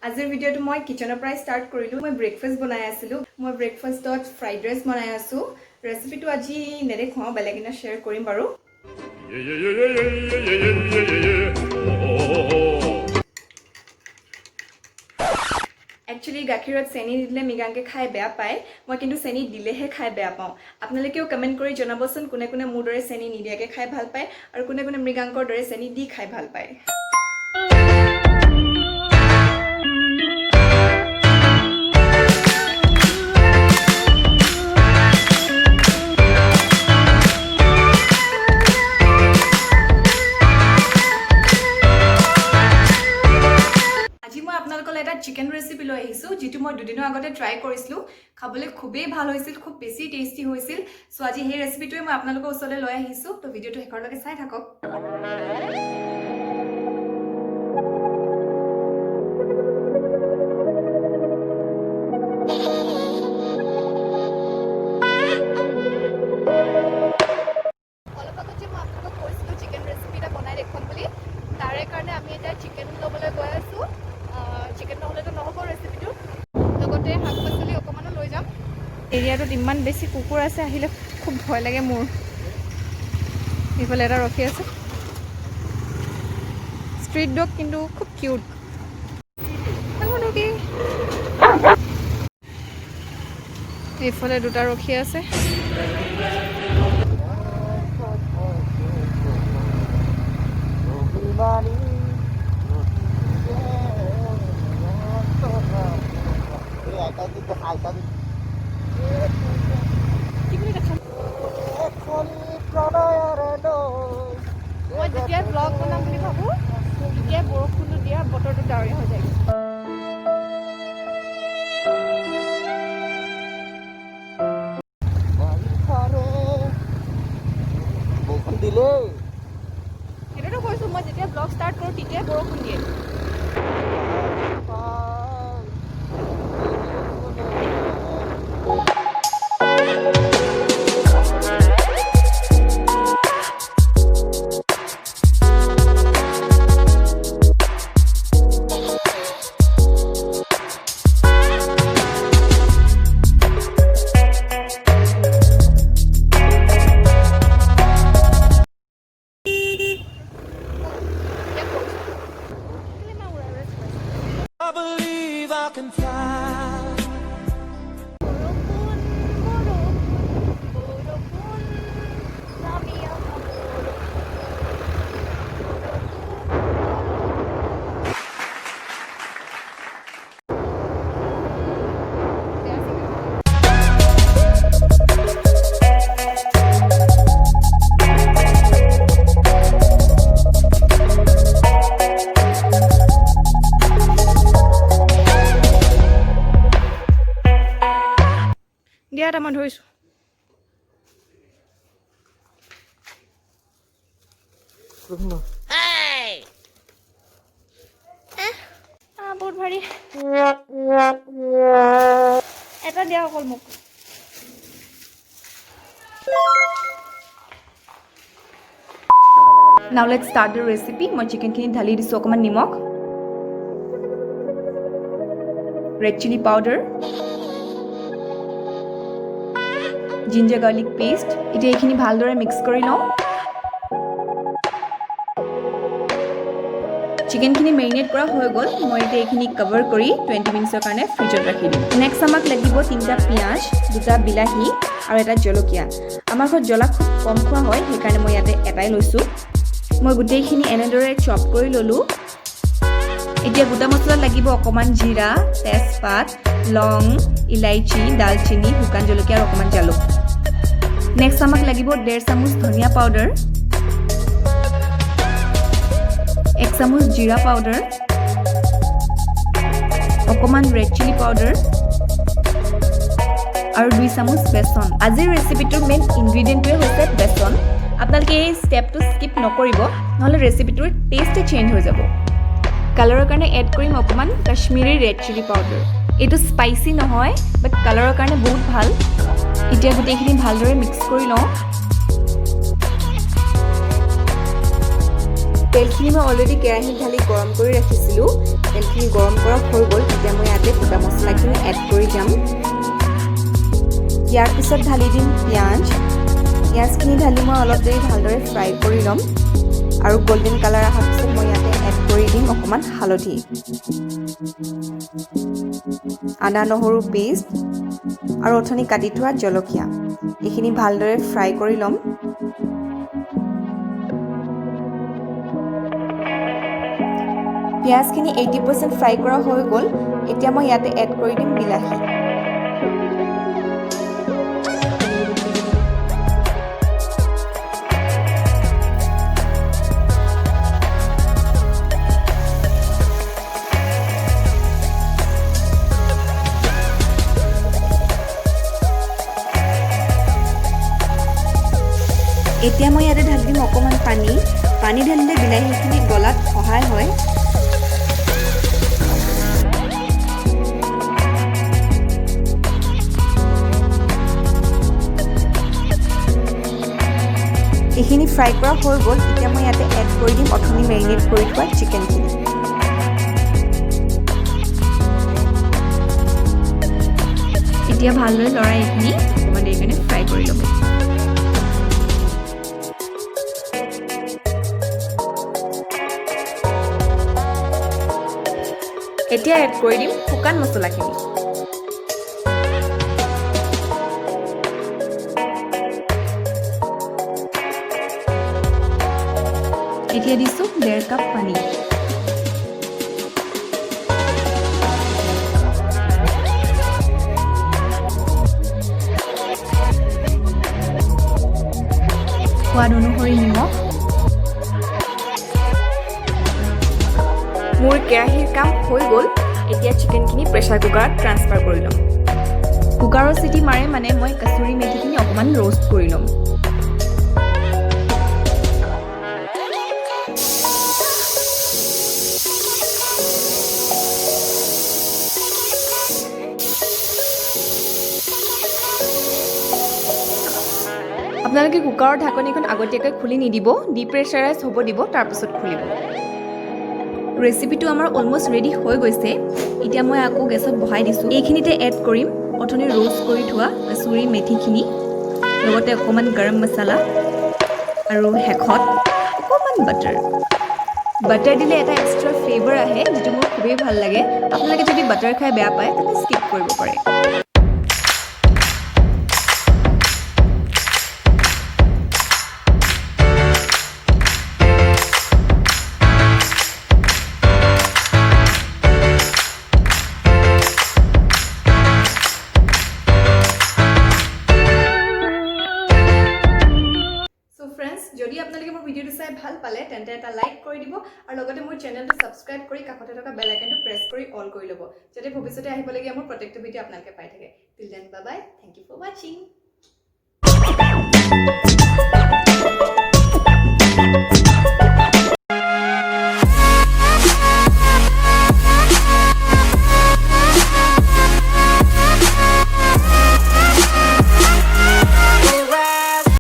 আজিৰ ভিডিঅ'টো মই কিচেনৰ পৰা ষ্টাৰ্ট কৰিলোঁ। মই ব্ৰেকফাষ্ট বনাই আছিলোঁ। মই ব্ৰেকফাষ্টত ফ্ৰাইড ৰাইচ বনাই আছোঁ। ৰেচিপিটো আজি নেদেখুৱাওঁ, বেলেগ দিনা শ্বেয়াৰ কৰিম বাৰু। একচুৱেলি গাখীৰত চেনি দিলে মৃগাংকে খাই বেয়া পায়, মই কিন্তু চেনি দিলেহে খাই বেয়া পাওঁ। আপোনালোকেও কমেণ্ট কৰি জনাবচোন কোনে কোনে মোৰ দৰে চেনি নিদিয়াকৈ খাই ভাল পায় আৰু কোনে কোনে মৃগাংকৰ দৰে চেনি দি খাই ভাল পায়। এটা চিকেন ৰেচিপি লৈ আহিছোঁ, যিটো মই দুদিনৰ আগতে ট্ৰাই কৰিছিলোঁ। খাবলৈ খুবেই ভাল হৈছিল, খুব বেছি টেষ্টি হৈছিল। চ' আজি সেই ৰেচিপিটোৱে মই আপোনালোকৰ ওচৰলৈ লৈ আহিছোঁ। তো ভিডিঅ'টো শেষৰলৈকে চাই থাকক। অলপ আগতে মই আপোনালোকক কৈছিলোঁ চিকেন ৰেচিপি এটা বনাই দেখুৱাম বুলি। তাৰে কাৰণে আমি এতিয়া চিকেন ল'বলৈ গৈ আছোঁ। চিকেন নহ'লেতো নহ'ব ৰেচিপিটো। লগতে শাক পাচলি অকণমানো লৈ যাম। এৰিয়াটোত ইমান বেছি কুকুৰ আছে, আহিলে খুব ভয় লাগে মোৰ। এইফালে এটা ৰখি আছে, ষ্ট্ৰীট ডগ, কিন্তু খুব কিউট। এইফালে দুটা ৰখি আছে। মই যেতিয়া ব্লগ বনাম বুলি ভাবোঁ, তেতিয়া বৰষুণটো দিয়া বতৰটো ডাৱৰীয়া হৈ যায়। সেইটোতো কৈছোঁ, মই যেতিয়া ব্লগ ষ্টাৰ্ট কৰোঁ তেতিয়াই বৰষুণ দিয়ে। দিয়া এটা মই ধৰিছোঁ। বহুত ভাৰী। এটা দিয়া অকল মোক। Now let's start the recipe. মই চিকেনখিনি ঢালি দিছোঁ অকণমান নিমখ, red chilli powder, ginger garlic paste. এতিয়া এইখিনি ভালদৰে মিক্স কৰি লওঁ। চিকেনখিনি মেৰিনেট কৰা হৈ গ'ল। মই এতিয়া এইখিনি কভাৰ কৰি 20 মিনিটছৰ কাৰণে ফ্ৰিজত ৰাখি দিম। নেক্সট আমাক লাগিব 3টা পিঁয়াজ, 2টা বিলাহী আৰু এটা জলকীয়া। আমাৰ ঘৰত জ্বলা খুব কম খোৱা হয়, সেইকাৰণে মই ইয়াতে এটাই লৈছোঁ। মই গোটেইখিনি এনেদৰে চপ কৰি ল'লোঁ। এতিয়া গোটা মছলাত লাগিব অকণমান জিৰা, তেজপাত, লং, ইলাইচি, দালচিনি, শুকান জলকীয়া আৰু অকণমান জালুক। নেক্সট আমাক লাগিব 1.5 চামুচ ধনিয়া পাউডাৰ, 1 চামুচ জিৰা পাউডাৰ, অকণমান ৰেড চিলি পাউডাৰ আৰু 2 চামুচ বেচন। আজিৰ ৰেচিপিটোৰ মেইন ইনগ্ৰিডিয়েণ্টটোৱে হৈছে বেচন। আপোনালোকে এই ষ্টেপটো স্কিপ নকৰিব, নহ'লে ৰেচিপিটোৰ টেষ্টে চেঞ্জ হৈ যাব। কালাৰৰ কাৰণে এড কৰিম অকণমান কাশ্মীৰী ৰেড চিলি পাউডাৰ। এইটো স্পাইচি নহয়, বাট কালাৰৰ কাৰণে বহুত ভাল। এতিয়া গোটেইখিনি ভালদৰে মিক্স কৰি লওঁ। তেলখিনি মই অলৰেডি কেৰাহীত ঢালি গৰম কৰি ৰাখিছিলোঁ। তেলখিনি গৰম কৰা হৈ গ'ল তেতিয়া মই ইয়াতে গোটা মছলাখিনি এড কৰি যাম ইয়াৰ পিছত ঢালি দিম পিঁয়াজখিনি ঢালি মই অলপ দেৰি ভালদৰে ফ্ৰাই কৰি ল'ম আৰু গোল্ডেন কালাৰ অহাৰ পিছত মই ইয়াতে এড কৰি দিম অকণমান হালধি আদা নহৰু পেষ্ট আৰু অথনি কাটি থোৱা জলকীয়া এইখিনি ভালদৰে ফ্ৰাই কৰি ল'ম পিঁয়াজখিনি 80% ফ্ৰাই কৰা হৈ গ'ল এতিয়া মই ইয়াতে এড কৰি দিম বিলাহী এতিয়া মই ইয়াতে ঢালি দিম অকণমান পানী ঢালিলে বিলাহীখিনি গলাত সহায় হয় এইখিনি ফ্ৰাই কৰা হৈ গ'ল এতিয়া মই ইয়াতে এড কৰি দিম অথনি মেৰিনেট কৰি থোৱা চিকেনখিনি এতিয়া ভালদৰে লৰাই এইখিনি অকণমান দেৰি কাৰণে ফ্ৰাই কৰি ল'ব এতিয়া এড কৰি দিম শুকান মছলাখিনি এতিয়া দিছোঁ 1.5 কাপ পানী সোৱাদ অনুসৰি নিমখ মোৰ কেৰাহীৰ কাম হৈ গ'ল এতিয়া চিকেনখিনি প্ৰেছাৰ কুকাৰত ট্ৰান্সফাৰ কৰি ল'ম কুকাৰৰ চিটি মাৰে মানে মই কচুৰি মেথিখিনি অকণমান ৰোষ্ট কৰি ল'ম আপোনালোকে কুকাৰৰ ঢাকনিখন আগতীয়াকৈ খুলি নিদিব ডিপ্ৰেছাৰাইজ হ'ব দিব তাৰপিছত খুলিব ৰেচিপিটো আমাৰ অলমষ্ট ৰেডি হৈ গৈছে এতিয়া মই আকৌ গেছত বহাই দিছোঁ এইখিনিতে এড কৰিম অথনি ৰোষ্ট কৰি থোৱা কচুৰি মেথিখিনি লগতে অকণমান গৰম মছলা আৰু শেষত অকণমান বাটাৰ দিলে এটা এক্সট্ৰা ফ্লেভাৰ আহে যিটো মোৰ খুবেই ভাল লাগে আপোনালোকে যদি বাটাৰ খাই বেয়া পায় তেন্তে স্কিপ কৰিব পাৰে যদি আপোনালোকে মোৰ ভিডিঅ'টো চাই ভাল পালে তেন্তে এটা লাইক কৰি দিব আৰু লগতে মোৰ চেনেলটো সাবস্ক্ৰাইব কৰি কাষতে থকা বেল আইকনটো প্ৰেছ কৰি অল কৰি ল'ব যাতে ভৱিষ্যতে আহিবলগীয়া মোৰ প্ৰত্যেকটো ভিডিঅ' আপোনালোকে পাই থাকে till then bye bye thank you for ৱাচিং